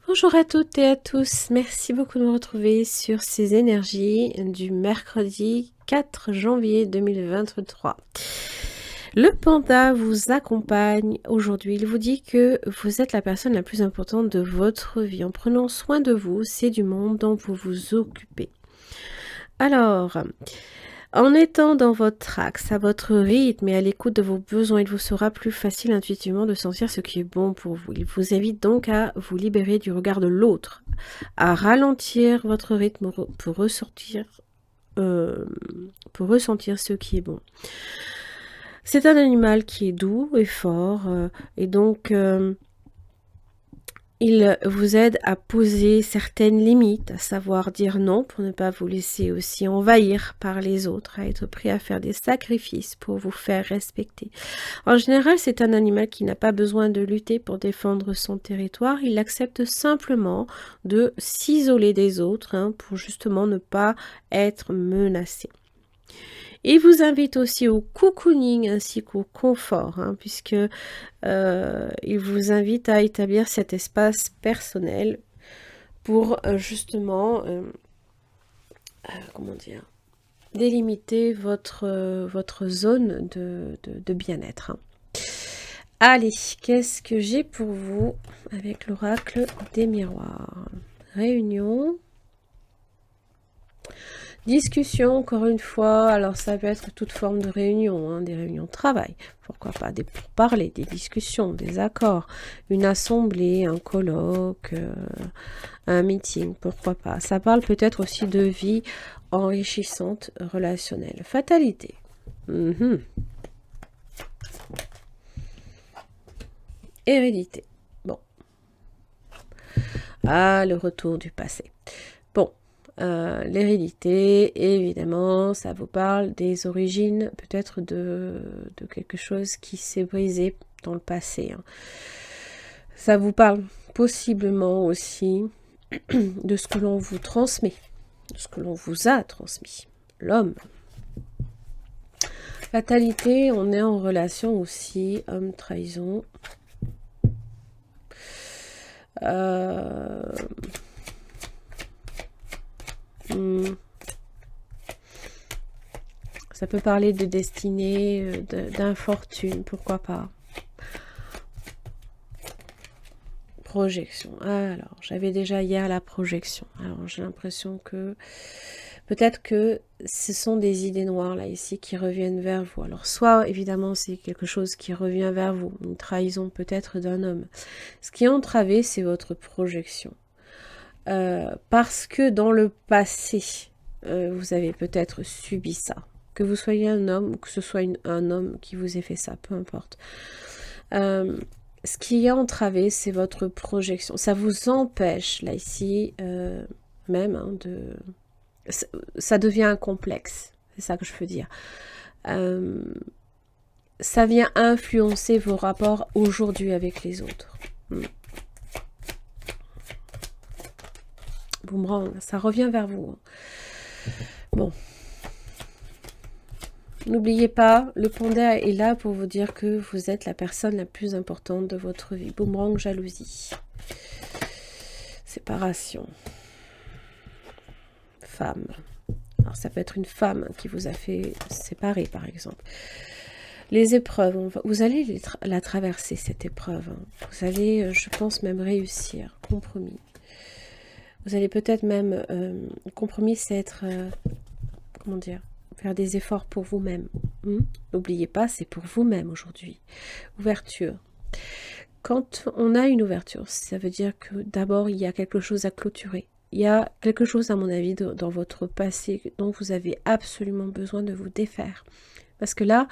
Bonjour à toutes et à tous, merci beaucoup de me retrouver sur ces énergies du mercredi 4 janvier 2023. Le panda vous accompagne aujourd'hui, il vous dit que vous êtes la personne la plus importante de votre vie. En prenant soin de vous, c'est du monde dont vous vous occupez. Alors, en étant dans votre axe, à votre rythme et à l'écoute de vos besoins, il vous sera plus facile intuitivement de sentir ce qui est bon pour vous. Il vous invite donc à vous libérer du regard de l'autre, à ralentir votre rythme pour ressentir ce qui est bon. C'est un animal qui est doux et fort, et donc il vous aide à poser certaines limites, à savoir dire non pour ne pas vous laisser aussi envahir par les autres, à être prêt à faire des sacrifices pour vous faire respecter. En général, c'est un animal qui n'a pas besoin de lutter pour défendre son territoire, il accepte simplement de s'isoler des autres pour justement ne pas être menacé. Il vous invite aussi au cocooning ainsi qu'au confort, puisque il vous invite à établir cet espace personnel pour justement, comment dire, délimiter votre zone de bien-être. Allez, qu'est-ce que j'ai pour vous avec l'oracle des miroirs? Réunion. Discussion, encore une fois, alors ça peut être toute forme de réunion, des réunions de travail, pourquoi pas des pourparlers, des discussions, des accords, une assemblée, un colloque, un meeting, pourquoi pas. Ça parle peut-être aussi de vie enrichissante relationnelle. Fatalité. Hérédité. Bon. Ah, le retour du passé. Bon. L'hérédité, évidemment, ça vous parle des origines, peut-être de quelque chose qui s'est brisé dans le passé. Ça vous parle possiblement aussi de ce que l'on vous transmet, de ce que l'on vous a transmis, l'homme. Fatalité, on est en relation aussi, homme-trahison. Ça peut parler de destinée, d'infortune, pourquoi pas. Projection. Alors, j'avais déjà hier la projection. Alors, j'ai l'impression que peut-être que ce sont des idées noires, là, ici, qui reviennent vers vous. Alors, soit, évidemment, c'est quelque chose qui revient vers vous, une trahison peut-être d'un homme. Ce qui est entravé, c'est votre projection. Parce que dans le passé, vous avez peut-être subi ça. Que vous soyez un homme ou que ce soit un homme qui vous ait fait ça, peu importe. Ce qui est entravé, c'est votre projection. Ça vous empêche, là, ici, même, de... Ça devient un complexe. C'est ça que je veux dire. Ça vient influencer vos rapports aujourd'hui avec les autres. Boomerang, ça revient vers vous. Bon. N'oubliez pas, le panda est là pour vous dire que vous êtes la personne la plus importante de votre vie. Boomerang, jalousie. Séparation. Femme. Alors ça peut être une femme qui vous a fait séparer, par exemple. Les épreuves, vous allez la traverser, cette épreuve. Vous allez, je pense, même réussir. Compromis. Vous allez peut-être même... compromis, c'est être... comment dire, faire des efforts pour vous-même. N'oubliez pas, c'est pour vous-même aujourd'hui. Ouverture. Quand on a une ouverture, ça veut dire que d'abord, il y a quelque chose à clôturer. Il y a quelque chose, à mon avis, dans votre passé dont vous avez absolument besoin de vous défaire. Parce que là,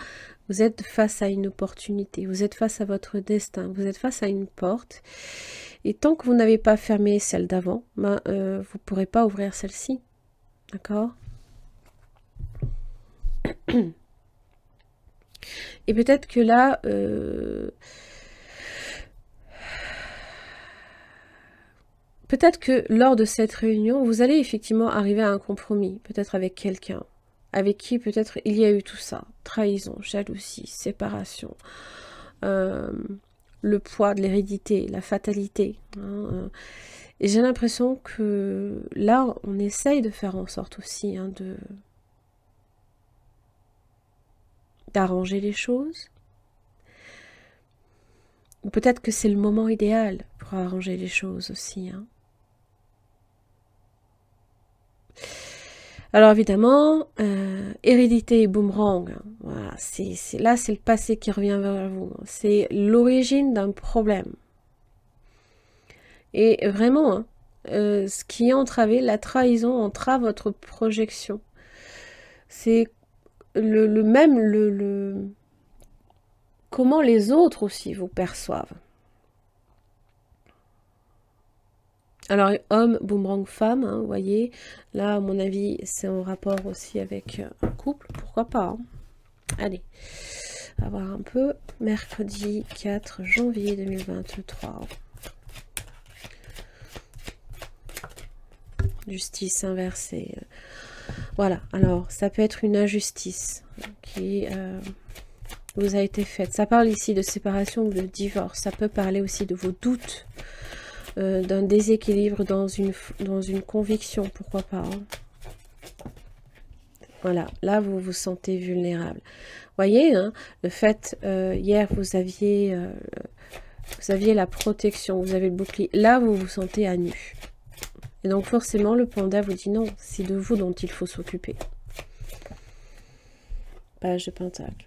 vous êtes face à une opportunité, vous êtes face à votre destin, vous êtes face à une porte. Et tant que vous n'avez pas fermé celle d'avant, vous ne pourrez pas ouvrir celle-ci. D'accord ? Et peut-être que là, peut-être que lors de cette réunion, vous allez effectivement arriver à un compromis, peut-être avec quelqu'un, avec qui peut-être il y a eu tout ça, trahison, jalousie, séparation, le poids de l'hérédité, la fatalité. Et j'ai l'impression que là, on essaye de faire en sorte aussi hein, d'arranger les choses. Ou peut-être que c'est le moment idéal pour arranger les choses aussi. Hein. Alors évidemment, hérédité et boomerang, hein, voilà, là c'est le passé qui revient vers vous. C'est l'origine d'un problème. Et vraiment, hein, ce qui est entravé, la trahison entrave votre projection. C'est comment les autres aussi vous perçoivent. Alors, homme, boomerang, femme, hein, vous voyez, là, à mon avis, c'est en rapport aussi avec un couple, pourquoi pas. Hein. Allez, on va voir un peu. Mercredi 4 janvier 2023. Justice inversée. Voilà, alors, ça peut être une injustice qui vous a été faite. Ça parle ici de séparation ou de divorce. Ça peut parler aussi de vos doutes. D'un déséquilibre dans une conviction, pourquoi pas. Hein. Voilà, là vous vous sentez vulnérable. Voyez, hein, le fait, hier vous aviez la protection, vous avez le bouclier. Là vous vous sentez à nu. Et donc forcément le panda vous dit non, c'est de vous dont il faut s'occuper. Page de pentacle.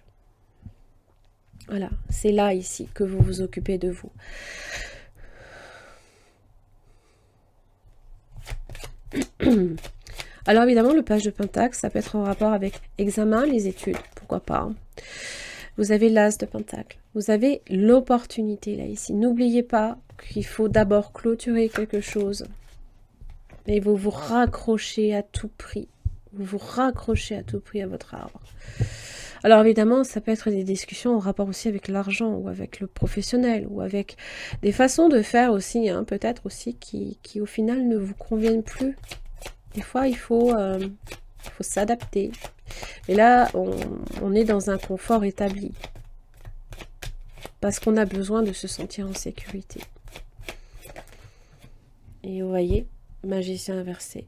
Voilà, c'est là ici que vous vous occupez de vous. Alors évidemment, le page de pentacle, ça peut être en rapport avec examen, les études, pourquoi pas. Hein. Vous avez l'as de pentacle. Vous avez l'opportunité là ici. N'oubliez pas qu'il faut d'abord clôturer quelque chose. Et vous vous raccrochez à tout prix. Vous vous raccrochez à tout prix à votre arbre. Alors évidemment, ça peut être des discussions en rapport aussi avec l'argent ou avec le professionnel ou avec des façons de faire aussi, hein, peut-être aussi qui au final ne vous conviennent plus. Des fois, il faut s'adapter. Et là, on est dans un confort établi. Parce qu'on a besoin de se sentir en sécurité. Et vous voyez, magicien inversé.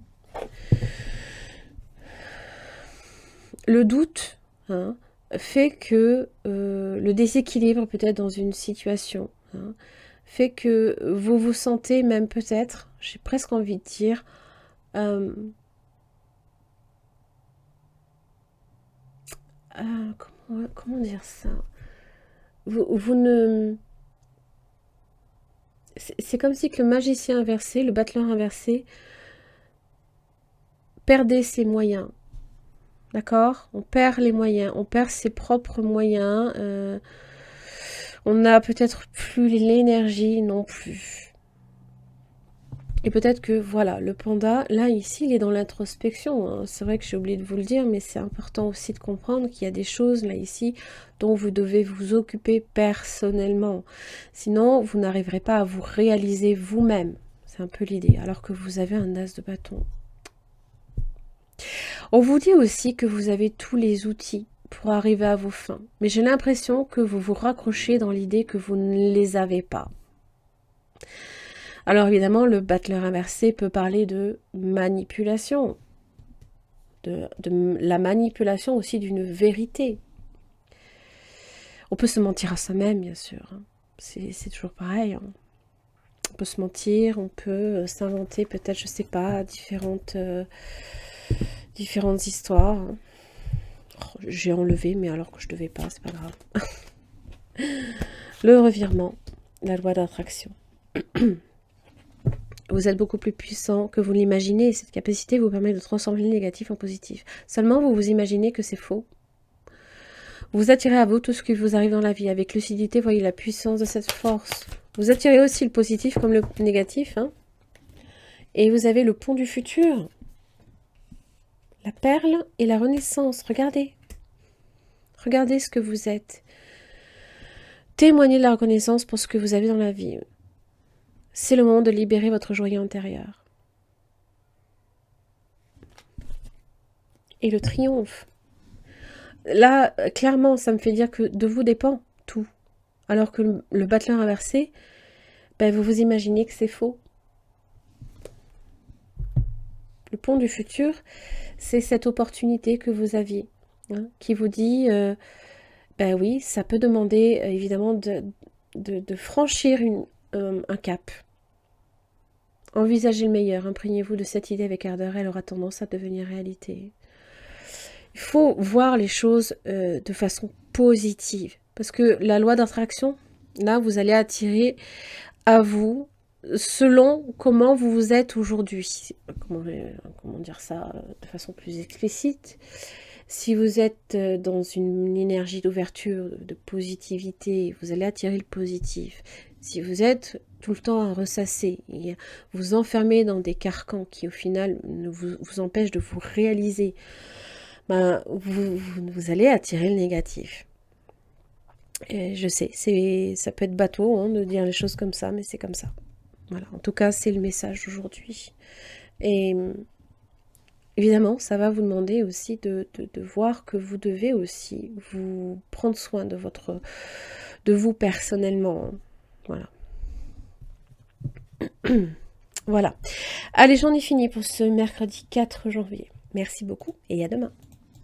Le doute, hein, fait que le déséquilibre peut-être dans une situation, hein, fait que vous vous sentez même peut-être, j'ai presque envie de dire, comment dire ça, vous ne... C'est comme si que le magicien inversé, le battleur inversé, perdait ses moyens. D'accord? On perd les moyens, on perd ses propres moyens. On n'a peut-être plus l'énergie non plus. Et peut-être que, voilà, le panda, là, ici, il est dans l'introspection. Hein. C'est vrai que j'ai oublié de vous le dire, mais c'est important aussi de comprendre qu'il y a des choses, là, ici, dont vous devez vous occuper personnellement. Sinon, vous n'arriverez pas à vous réaliser vous-même. C'est un peu l'idée, alors que vous avez un as de bâton. On vous dit aussi que vous avez tous les outils pour arriver à vos fins. Mais j'ai l'impression que vous vous raccrochez dans l'idée que vous ne les avez pas. Alors évidemment, le battleur inversé peut parler de manipulation, de la manipulation aussi d'une vérité. On peut se mentir à soi-même, bien sûr. Hein. C'est toujours pareil. Hein. On peut se mentir, on peut s'inventer peut-être, je sais pas, différentes histoires. Hein. Oh, j'ai enlevé, mais alors que je devais pas, c'est pas grave. Le revirement, la loi d'attraction. Vous êtes beaucoup plus puissant que vous l'imaginez et cette capacité vous permet de transformer le négatif en positif. Seulement, vous vous imaginez que c'est faux. Vous attirez à vous tout ce qui vous arrive dans la vie. Avec lucidité, voyez la puissance de cette force. Vous attirez aussi le positif comme le négatif. Hein. Et vous avez le pont du futur. La perle et la renaissance. Regardez. Regardez ce que vous êtes. Témoignez de la reconnaissance pour ce que vous avez dans la vie. C'est le moment de libérer votre joyau intérieur. Et le triomphe. Là, clairement, ça me fait dire que de vous dépend tout. Alors que le battleur inversé, ben, vous vous imaginez que c'est faux. Le pont du futur, c'est cette opportunité que vous aviez, hein, qui vous dit, ben oui, ça peut demander évidemment de franchir un cap. Envisagez le meilleur, imprégnez-vous de cette idée avec ardeur, elle aura tendance à devenir réalité. Il faut voir les choses de façon positive, parce que la loi d'attraction, là, vous allez attirer à vous selon comment vous vous êtes aujourd'hui. Comment dire ça de façon plus explicite? Si vous êtes dans une énergie d'ouverture, de positivité, vous allez attirer le positif. Si vous êtes tout le temps à ressasser et vous enfermer dans des carcans qui au final vous empêchent de vous réaliser, ben, vous allez attirer le négatif. Et je sais, ça peut être bateau hein, de dire les choses comme ça, mais c'est comme ça. Voilà, en tout cas, c'est le message d'aujourd'hui. Et évidemment, ça va vous demander aussi de voir que vous devez aussi vous prendre soin de vous personnellement. Voilà. Voilà. Allez, j'en ai fini pour ce mercredi 4 janvier. Merci beaucoup et à demain.